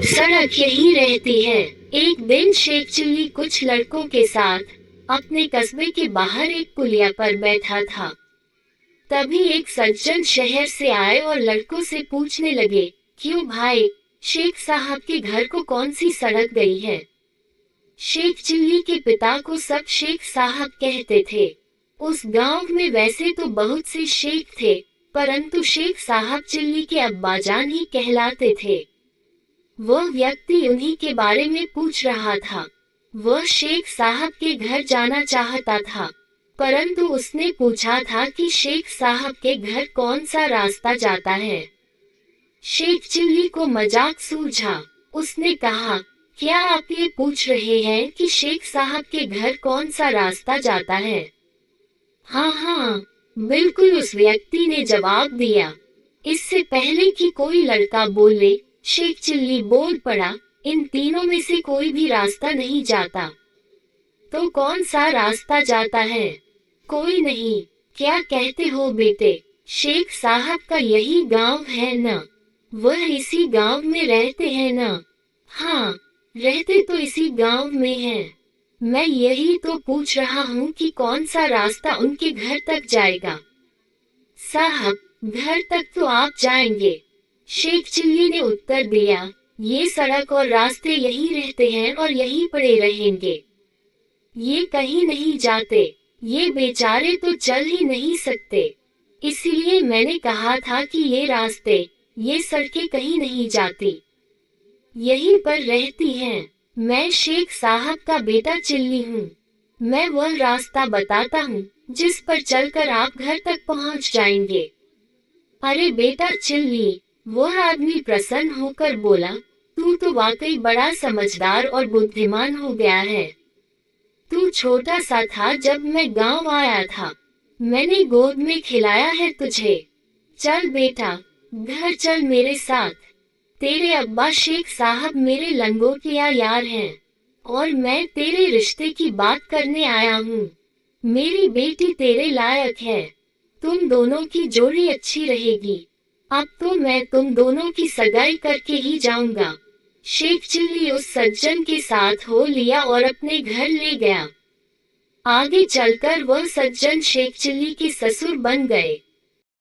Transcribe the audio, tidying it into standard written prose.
सड़क यही रहती है। एक दिन शेख चिल्ली कुछ लड़कों के साथ अपने कस्बे के बाहर एक पुलिया पर बैठा था। तभी एक सज्जन शहर से आए और लड़कों से पूछने लगे, क्यों भाई, शेख साहब के घर को कौन सी सड़क गई है? शेख चिल्ली के पिता को सब शेख साहब कहते थे। उस गांव में वैसे तो बहुत से शेख थे, परंतु शेख साहब चिल्ली के अब्बाजान ही कहलाते थे। वह व्यक्ति उन्हीं के बारे में पूछ रहा था। वह शेख साहब के घर जाना चाहता था, परंतु उसने पूछा था कि शेख साहब के घर कौन सा रास्ता जाता है। शेख चिल्ली को मजाक सूझा। उसने कहा, क्या आप ये पूछ रहे हैं कि शेख साहब के घर कौन सा रास्ता जाता है? हाँ हाँ, बिल्कुल, उस व्यक्ति ने जवाब दिया। इससे पहले कि कोई लड़का बोले, शेख चिल्ली बोल पड़ा, इन तीनों में से कोई भी रास्ता नहीं जाता। तो कौन सा रास्ता जाता है? कोई नहीं। क्या कहते हो बेटे, शेख साहब का यही गांव है ना? वह इसी गांव में रहते हैं ना? हाँ, रहते तो इसी गांव में हैं। मैं यही तो पूछ रहा हूँ कि कौन सा रास्ता उनके घर तक जाएगा। साहब, घर तक तो आप जाएंगे, शेख चिल्ली ने उत्तर दिया। ये सड़क और रास्ते यही रहते हैं और यही पड़े रहेंगे। ये कहीं नहीं जाते। ये बेचारे तो चल ही नहीं सकते। इसीलिए मैंने कहा था कि ये रास्ते, ये सड़कें कहीं नहीं जाती, यहीं पर रहती हैं। मैं शेख साहब का बेटा चिल्ली हूँ। मैं वह रास्ता बताता हूँ जिस पर चलकर आप घर तक पहुँच जाएंगे। अरे बेटा चिल्ली, वह आदमी प्रसन्न होकर बोला, तू तो वाकई बड़ा समझदार और बुद्धिमान हो गया है। तू छोटा सा था जब मैं गांव आया था। मैंने गोद में खिलाया है तुझे। चल बेटा, घर चल मेरे साथ। तेरे अब्बा शेख साहब मेरे लंगोटिया यार हैं और मैं तेरे रिश्ते की बात करने आया हूँ। मेरी बेटी तेरे लायक है। तुम दोनों की जोड़ी अच्छी रहेगी। अब तो मैं तुम दोनों की सगाई करके ही जाऊंगा। शेख चिल्ली उस सज्जन के साथ हो लिया और अपने घर ले गया। आगे चलकर वह सज्जन शेख चिल्ली के ससुर बन गए।